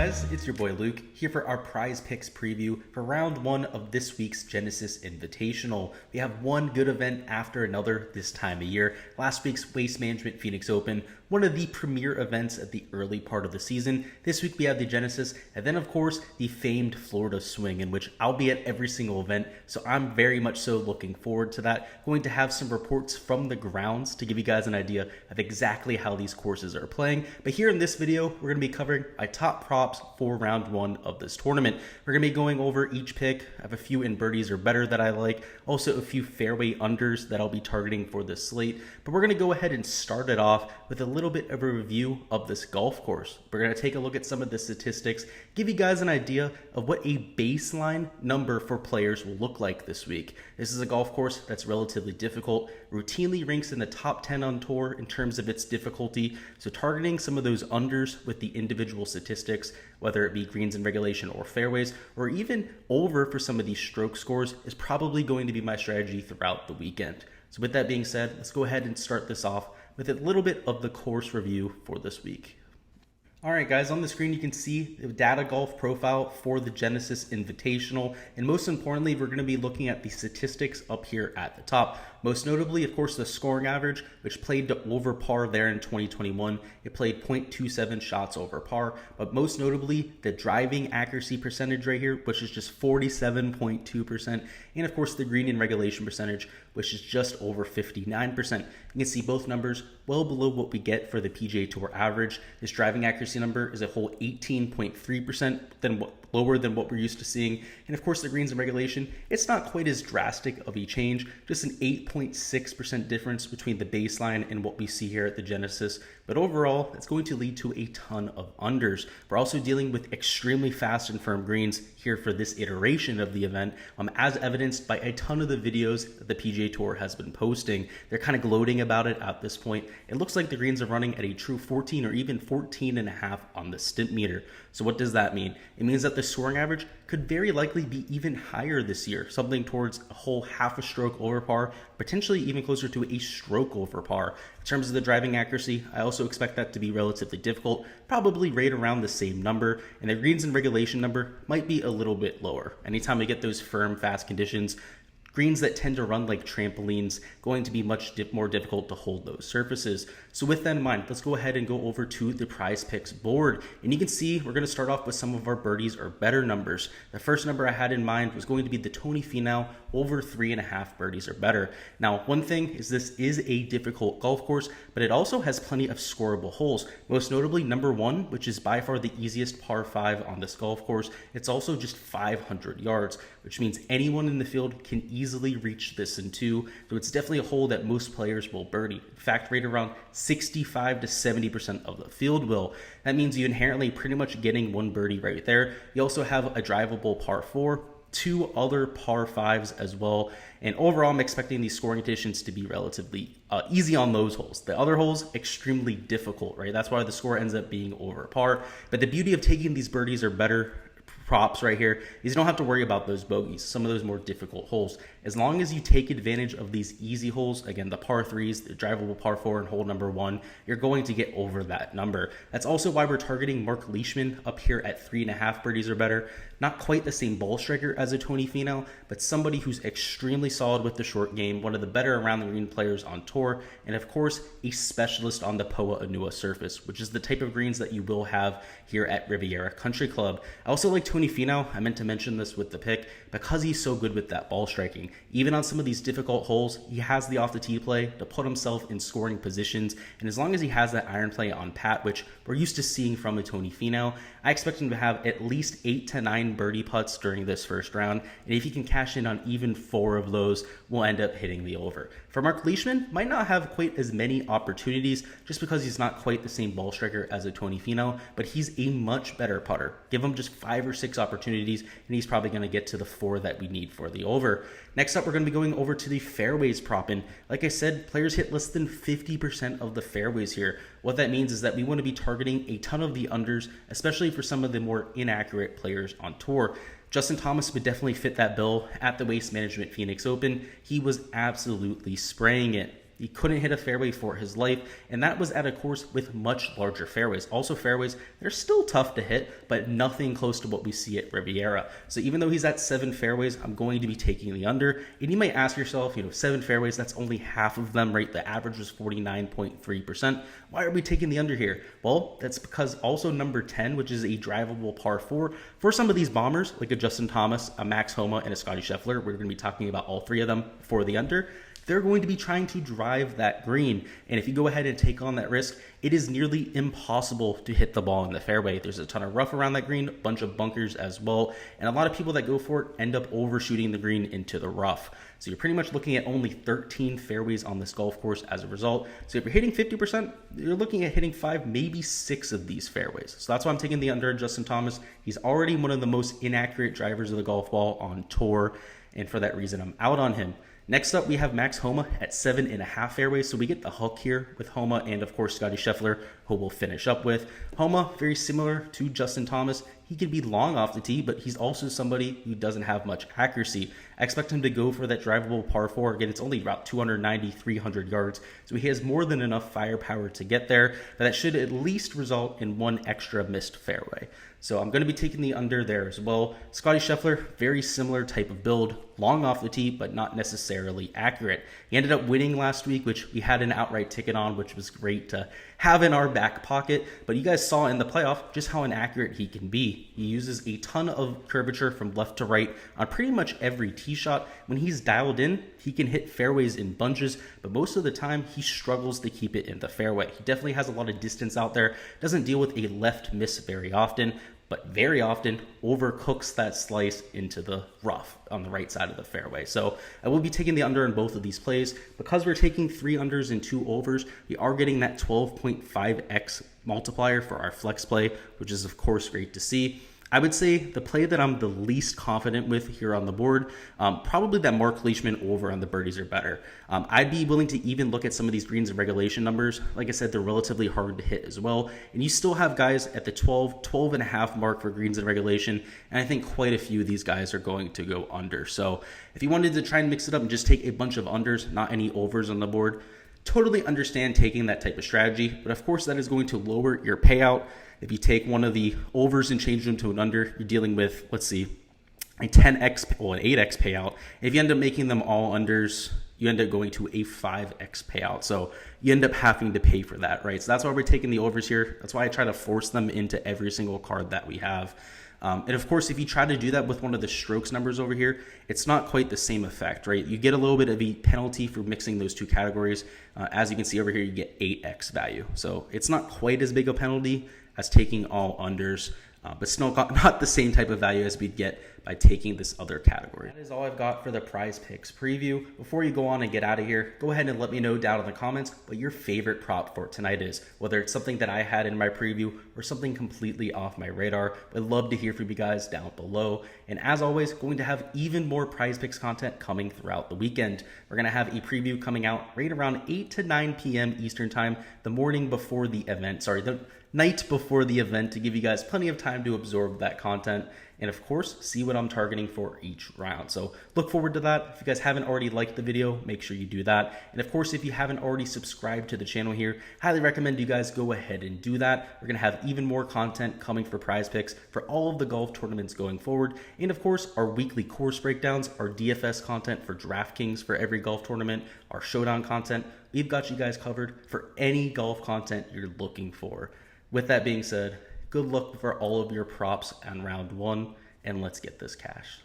guys, it's your boy Luke here for our prize picks preview for round 1 of this week's Genesis Invitational. We have one good event after another this time of year. Last week's Waste Management Phoenix Open, one of the premier events at the early part of the season. This week we have the Genesis, and then of course the famed Florida Swing, in which I'll be at every single event, so I'm very much so looking forward to that. Going to have some reports from the grounds to give you guys an idea of exactly how these courses are playing. But here in this video, we're going to be covering my top props for round 1 of this tournament. We're going to be going over each pick. I have a few in birdies or better that I like, also a few fairway unders that I'll be targeting for this slate. But we're going to go ahead and start it off with a little bit of a review of this golf course. We're going to take a look at some of the statistics, give you guys an idea of what a baseline number for players will look like this week. This is a golf course that's relatively difficult, routinely ranks in the top 10 on tour in terms of its difficulty, so targeting some of those unders with the individual statistics, whether it be greens in regulation or fairways, or even over for some of these stroke scores, is probably going to be my strategy throughout the weekend. So with that being said, let's go ahead and start this off with a little bit of the course review for this week. Alright guys, on the screen you can see the data golf profile for the Genesis Invitational, and most importantly we're going to be looking at the statistics up here at the top. Most notably, of course, the scoring average, which played to over par there in 2021. It played 0.27 shots over par, but most notably the driving accuracy percentage right here, which is just 47.2%, and of course the green in regulation percentage, which is just over 59%. You can see both numbers well below what we get for the PGA Tour average. This driving accuracy number is a whole 18.3% lower than what we're used to seeing. And of course the greens in regulation, it's not quite as drastic of a change, just an 8.6% difference between the baseline and what we see here at the Genesis. But overall, it's going to lead to a ton of unders. We're also dealing with extremely fast and firm greens here for this iteration of the event, as evidenced by a ton of the videos that the PGA Tour has been posting. They're kind of gloating about it at this point. It looks like the greens are running at a true 14 or even 14.5 on the stimp meter. So what does that mean? It means that the scoring average could very likely be even higher this year, something towards a whole half a stroke over par, potentially even closer to a stroke over par. In terms of the driving accuracy, I also expect that to be relatively difficult, probably right around the same number, and the greens in regulation number might be a little bit lower. Anytime we get those firm, fast conditions, greens that tend to run like trampolines, going to be much more difficult to hold those surfaces. So with that in mind, let's go ahead and go over to the prize picks board. And you can see we're going to start off with some of our birdies or better numbers. The first number I had in mind was going to be the Tony Finau over 3.5 birdies or better. Now, one thing is this is a difficult golf course, but it also has plenty of scoreable holes. Most notably number 1, which is by far the easiest par 5 on this golf course. It's also just 500 yards, which means anyone in the field can easily reach this in 2. So it's definitely a hole that most players will birdie. In fact, right around 65 to 70% of the field will. That means you inherently pretty much getting one birdie right there. You also have a drivable par 4, 2 other par 5s as well. And overall, I'm expecting these scoring additions to be relatively easy on those holes. The other holes, extremely difficult, right? That's why the score ends up being over par. But the beauty of taking these birdies or better props right here is you don't have to worry about those bogeys, some of those more difficult holes. As long as you take advantage of these easy holes, again, the par 3s, the drivable par 4 and hole number 1, you're going to get over that number. That's also why we're targeting Mark Leishman up here at 3.5 birdies or better. Not quite the same ball striker as a Tony Finau, but somebody who's extremely solid with the short game, one of the better around the green players on tour, and of course, a specialist on the Poa Inua surface, which is the type of greens that you will have here at Riviera Country Club. I also like Tony Finau, I meant to mention this with the pick, because he's so good with that ball striking. Even on some of these difficult holes, he has the off the tee play to put himself in scoring positions, and as long as he has that iron play on pat, which we're used to seeing from a Tony Finau, I expect him to have at least 8 to 9 birdie putts during this first round, and if he can cash in on even 4 of those, we'll end up hitting the over. For Mark Leishman, might not have quite as many opportunities just because he's not quite the same ball striker as a Tony Finau, but he's a much better putter. Give him just 5 or 6 opportunities, and he's probably going to get to the 4 that we need for the over. Next up, we're going to be going over to the fairways prop, and like I said, players hit less than 50% of the fairways here. What that means is that we want to be targeting a ton of the unders, especially for some of the more inaccurate players on tour. Justin Thomas would definitely fit that bill at the Waste Management Phoenix Open. He was absolutely spraying it. He couldn't hit a fairway for his life, and that was at a course with much larger fairways. Also fairways, they're still tough to hit, but nothing close to what we see at Riviera. So even though he's at 7 fairways, I'm going to be taking the under. And you might ask yourself, 7 fairways, that's only half of them, right? The average was 49.3%. Why are we taking the under here? Well, that's because also number 10, which is a drivable par 4, for some of these bombers, like a Justin Thomas, a Max Homa, and a Scotty Shuffler, we're going to be talking about all 3 of them for the under. They're going to be trying to drive that green. And if you go ahead and take on that risk, it is nearly impossible to hit the ball in the fairway. There's a ton of rough around that green, a bunch of bunkers as well. And a lot of people that go for it end up overshooting the green into the rough. So you're pretty much looking at only 13 fairways on this golf course as a result. So if you're hitting 50%, you're looking at hitting 5, maybe 6 of these fairways. So that's why I'm taking the under. Justin Thomas, he's already one of the most inaccurate drivers of the golf ball on tour. And for that reason, I'm out on him. Next up, we have Max Homa at 7.5 fairways. So we get the hook here with Homa and, of course, Scotty Shuffler, who we'll finish up with. Homa, very similar to Justin Thomas. He can be long off the tee, but he's also somebody who doesn't have much accuracy. I expect him to go for that drivable par 4. Again, it's only about 290, 300 yards. So he has more than enough firepower to get there. But that should at least result in 1 extra missed fairway. So I'm going to be taking the under there as well. Scotty Shuffler, very similar type of build, long off the tee, but not necessarily accurate. He ended up winning last week, which we had an outright ticket on, which was great to have in our back pocket. But you guys saw in the playoff just how inaccurate he can be. He uses a ton of curvature from left to right on pretty much every tee shot. When he's dialed in, he can hit fairways in bunches, but most of the time he struggles to keep it in the fairway. He definitely has a lot of distance out there, doesn't deal with a left miss very often, but very often overcooks that slice into the rough on the right side of the fairway. So I will be taking the under in both of these plays. Because we're taking 3 unders and 2 overs, we are getting that 12.5x multiplier for our flex play, which is of course great to see. I would say the play that I'm the least confident with here on the board, probably that Mark Leishman over on the birdies are better. I'd be willing to even look at some of these greens and regulation numbers. Like I said, they're relatively hard to hit as well. And you still have guys at the 12.5 mark for greens and regulation. And I think quite a few of these guys are going to go under. So if you wanted to try and mix it up and just take a bunch of unders, not any overs on the board, totally understand taking that type of strategy. But of course, that is going to lower your payout. If you take one of the overs and change them to an under, you're dealing with, let's see, a 10x or an 8x payout. If you end up making them all unders, you end up going to a 5x payout. So you end up having to pay for that, right? So that's why we're taking the overs here. That's why I try to force them into every single card that we have. And of course, if you try to do that with one of the strokes numbers over here, it's not quite the same effect, right? You get a little bit of a penalty for mixing those 2 categories. As you can see over here, you get 8x value. So it's not quite as big a penalty as taking all unders, but still not the same type of value as we'd get by taking this other category. That is all I've got for the Prize Picks preview. Before you go on and get out of here, go ahead and let me know down in the comments what your favorite prop for tonight is, whether it's something that I had in my preview or something completely off my radar. I'd love to hear from you guys down below. And as always, going to have even more Prize Picks content coming throughout the weekend. We're going to have a preview coming out right around 8 to 9 p.m. Eastern time, the morning before the event. The night before the event, to give you guys plenty of time to absorb that content and of course see what I'm targeting for each round. So look forward to that. If you guys haven't already liked the video, make sure you do that. And of course, if you haven't already subscribed to the channel here, highly recommend you guys go ahead and do that. We're gonna have even more content coming for Prize Picks for all of the golf tournaments going forward. And of course, our weekly course breakdowns, our DFS content for DraftKings for every golf tournament, our Showdown content. We've got you guys covered for any golf content you're looking for. With that being said, good luck for all of your props on round 1, and let's get this cash.